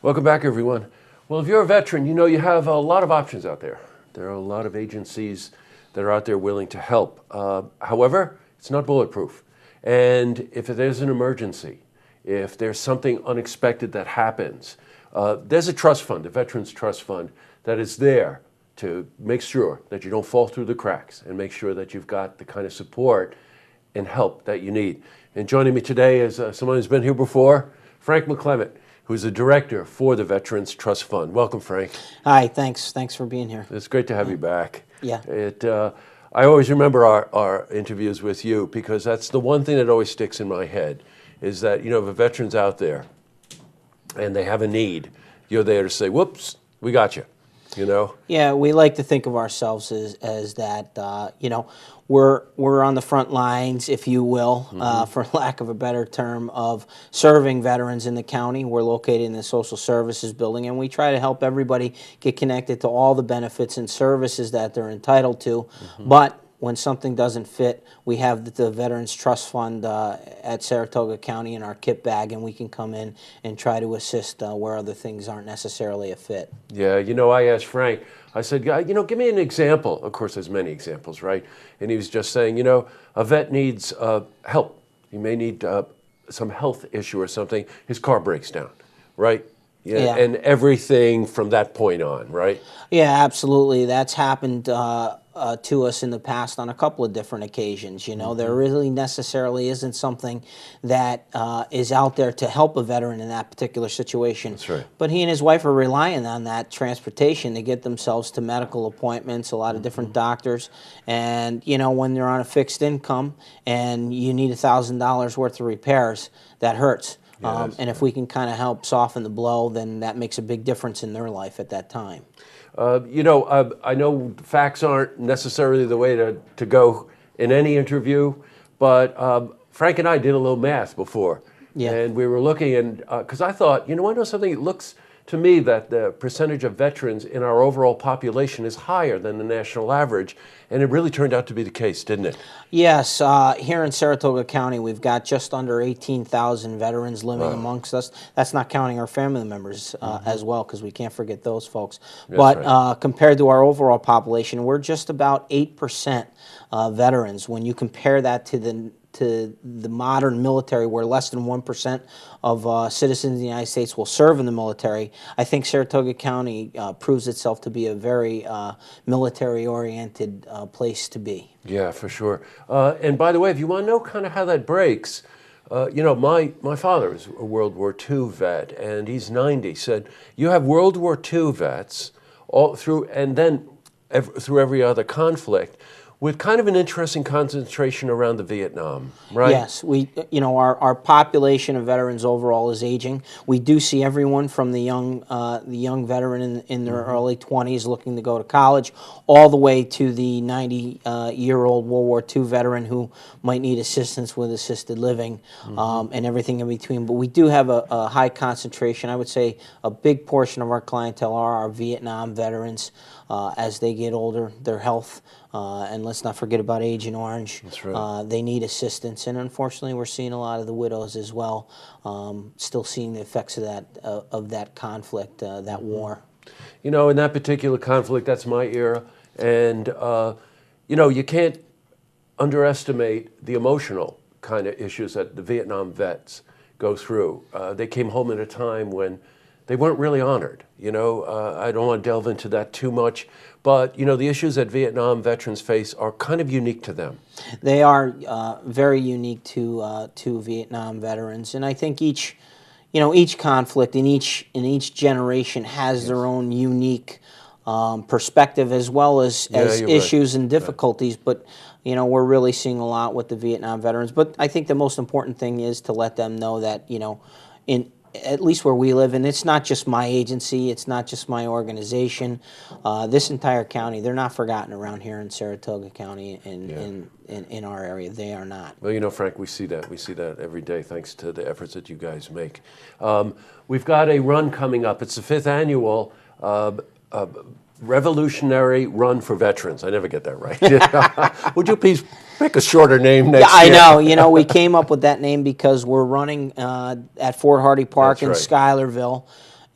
Welcome back, everyone. Well, if you're a veteran, you know you have a lot of options out there. There are a lot of agencies that are out there willing to help. However, it's not bulletproof. And if there's an emergency, if there's something unexpected that happens, there's a trust fund, a Veterans Trust Fund, that is there to make sure that you don't fall through the cracks and make sure that you've got the kind of support and help that you need. And joining me today is someone who's been here before, Frank McClement, who's the director for the Veterans Trust Fund. Welcome, Frank. Hi, thanks. Thanks for being here. It's great to have you back. Yeah. I always remember our interviews with you because that's the one thing that always sticks in my head is that, you know, if a veteran's out there and they have a need, you're there to say, whoops, we got you, you know? Yeah, we like to think of ourselves as that, you know, we're on the front lines, if you will, for lack of a better term, of serving veterans in the county. We're located in the social services building, and we try to help everybody get connected to all the benefits and services that they're entitled to. But when something doesn't fit, we have the Veterans Trust Fund at Saratoga County in our kit bag, and we can come in and try to assist where other things aren't necessarily a fit. Yeah, you know, I asked Frank, I said, you know, give me an example. Of course, there's many examples, right? And he was just saying, you know, a vet needs help. He may need some health issue or something. His car breaks down, right? Yeah. And everything from that point on, right? Yeah, absolutely. That's happened to us in the past on a couple of different occasions. You know, there really necessarily isn't something that is out there to help a veteran in that particular situation. That's right. But he and his wife are relying on that transportation to get themselves to medical appointments, a lot of different doctors. And, you know, when they're on a fixed income and you need $1,000 worth of repairs, that hurts. And if we can kind of help soften the blow, then that makes a big difference in their life at that time. You know, I know facts aren't necessarily the way to go in any interview, but Frank and I did a little math before. Yeah. And we were looking, and because I thought, you know, I know something, it looks to me that the percentage of veterans in our overall population is higher than the national average, and it really turned out to be the case, didn't it? Yes, here in Saratoga County, we've got just under 18,000 veterans living amongst us. That's not counting our family members as well, because we can't forget those folks. That's but right. Compared to our overall population, we're just about 8% veterans. When you compare that to the modern military, where less than 1% of citizens in the United States will serve in the military, I think Saratoga County proves itself to be a very military-oriented place to be. Yeah, for sure. And by the way, if you want to know kind of how that breaks, you know, my father is a World War II vet, and he's 90. Said you have World War II vets all through, and then through every other conflict, with kind of an interesting concentration around the Vietnam, right? Yes, you know, our population of veterans overall is aging. We do see everyone from the young veteran in their early 20s looking to go to college, all the way to the 90-year-old World War II veteran who might need assistance with assisted living and everything in between. But we do have a high concentration. I would say a big portion of our clientele are our Vietnam veterans. As they get older, their health, and let's not forget about Agent Orange. That's right. They need assistance, and unfortunately, we're seeing a lot of the widows as well, still seeing the effects of that conflict, that war. You know, in that particular conflict, that's my era, and you know, you can't underestimate the emotional kind of issues that the Vietnam vets go through. They came home at a time when they weren't really honored. You know, I don't want to delve into that too much, but, you know, the issues that Vietnam veterans face are kind of unique to them. They are very unique to Vietnam veterans, and I think each conflict in each generation has their own unique perspective as well as issues and difficulties. Right. But you know, we're really seeing a lot with the Vietnam veterans. But I think the most important thing is to let them know that, you know, at least where we live, and it's not just my agency, it's not just my organization, this entire county, they're not forgotten around here in Saratoga County and in our area. They are not. Well, you know, Frank, we see that every day thanks to the efforts that you guys make. We've got a run coming up. It's the 5th annual Revolutionary Run for Veterans. I never get that right. Would you please pick a shorter name next year? I know. You know, we came up with that name because we're running at Fort Hardy Park in Schuylerville.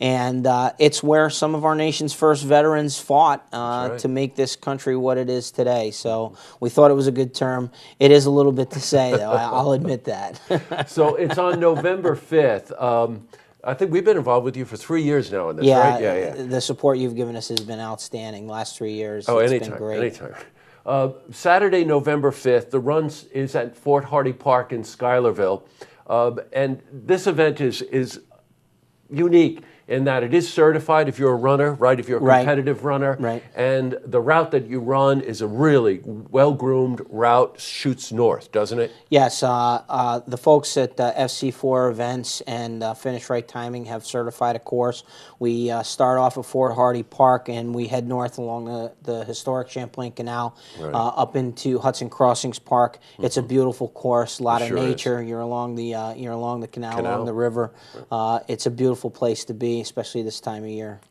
And it's where some of our nation's first veterans fought right. to make this country what it is today. So we thought it was a good term. It is a little bit to say, though. I'll admit that. So it's on November 5th. I think we've been involved with you for 3 years now in this, right? Yeah. The support you've given us has been outstanding. Last 3 years, Oh, it's anytime, been great. anytime. Saturday, November 5th, the run is at Fort Hardy Park in Schuylerville. And this event is unique in that it is certified if you're a runner, right? If you're a competitive runner. Right. And the route that you run is a really well-groomed route, shoots north, doesn't it? Yes. The folks at FC4 Events and Finish Right Timing have certified a course. We start off at Fort Hardy Park and we head north along the historic Champlain Canal up into Hudson Crossings Park. It's a beautiful course, a lot of nature. You're along the canal, along the river. It's a beautiful place to be, especially this time of year.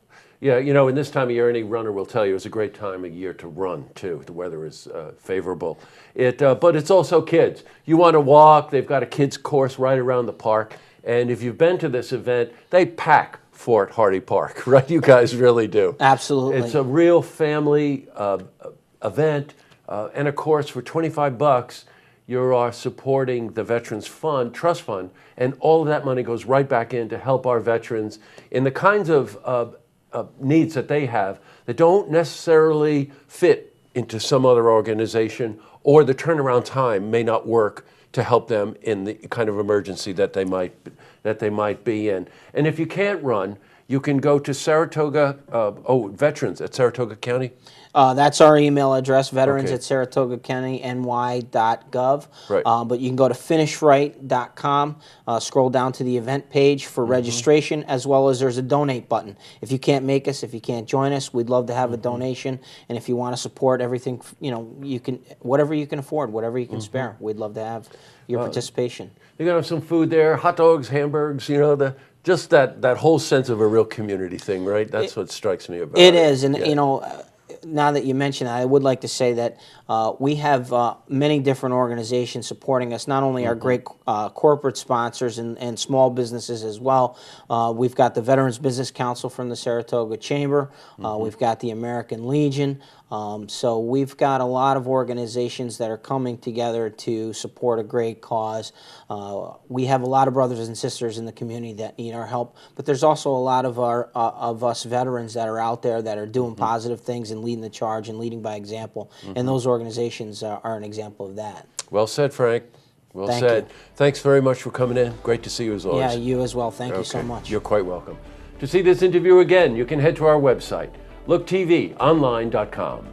Yeah, you know, in this time of year, any runner will tell you it's a great time of year to run, too. The weather is favorable. But it's also kids. You want to walk, they've got a kids' course right around the park. And if you've been to this event, they pack Fort Hardy Park, right? You guys really do. Absolutely. It's a real family event. And, of course, for $25, you are supporting the Veterans Fund, Trust Fund, and all of that money goes right back in to help our veterans in the kinds of needs that they have that don't necessarily fit into some other organization, or the turnaround time may not work to help them in the kind of emergency that they might be in. And if you can't run, you can go to Saratoga, Veterans at Saratoga County. That's our email address, veterans at SaratogaCountyNY.gov. Right. But you can go to finishright.com, scroll down to the event page for registration, as well as there's a donate button. If you can't make us, if you can't join us, we'd love to have a donation. And if you want to support everything, you know, you can, whatever you can afford, whatever you can spare, we'd love to have your participation. You're going to have some food there, hot dogs, hamburgers, you know, just that whole sense of a real community thing, right? That's what strikes me about it. It is, and you know, now that you mention that, I would like to say that we have many different organizations supporting us, not only our great corporate sponsors and small businesses as well. We've got the Veterans Business Council from the Saratoga Chamber. We've got the American Legion. So we've got a lot of organizations that are coming together to support a great cause. We have a lot of brothers and sisters in the community that need our help, but there's also a lot of us veterans that are out there that are doing positive things and leading the charge and leading by example. And those organizations are an example of that. Well said, Frank. Well Thank said. you. Thanks very much for coming in. Great to see you as always. Yeah, you as well. Thank you so much. You're quite welcome. To see this interview again, you can head to our website, looktvonline.com.